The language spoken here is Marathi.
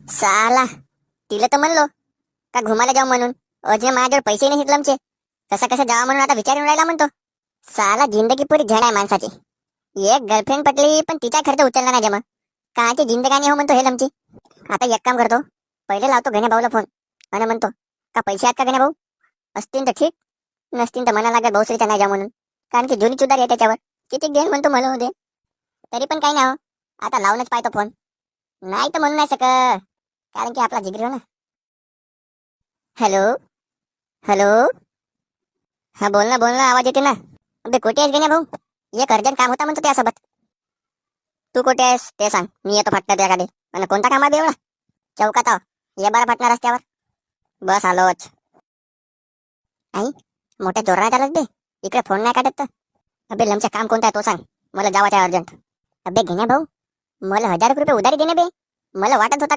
साला तिला तर म्हणलो का घुमायला जाऊ म्हणून, अजून माझ्याजवळ पैसे नाही हितलमचे. कसा कसा जावा म्हणून आता विचारून राहिला म्हणतो. साला जिंदगी पुरी झड आहे माणसाची. एक गर्लफ्रेंड पटली पण तिचा खर्च उचलला नाही जमा. काची जिंदगानी हो म्हणतो हे लमची. आता एक काम करतो, पहिले लावतो गण्या भाऊला फोन आणि म्हणतो का पैसे आहेत का गण्या भाऊ. असतील तर ठीक, नसतील तर म्हणा लागेल भाऊश्रीचा नाही जा म्हणून. कारण की जुनी चुदार आहे त्याच्यावर. किती देईन म्हणतो मला होते. तरी पण काही नाही हो, आता लावूनच पाहतो फोन. नाही तर म्हणू नाही शकत, कारण की आपला जिगरी हो ना. Hello hello. हा बोल ना आवाज येते ना. अबे कुठे आहेस गण्या भाऊ. एक अर्जंट काम होता म्हणतो त्यासोबत. तू कुठे आहेस ते सांग, मी येतो फटका त्याकडे. आणि कोणता काम आहे एवढा. चौकात आहो, ये बारा फाटणार रस्त्यावर. बस आलोच. आई मोठ्या जोरात आलाच बे. इकडे फोन नाही काढत तर. अबे लमचा काम कोणता आहे तो सांग, मला जावाचं आहे अर्जंट. अबे घेण्या भाऊ, मला 1000 रुपये उधारी देणे बे. मला वाटत होता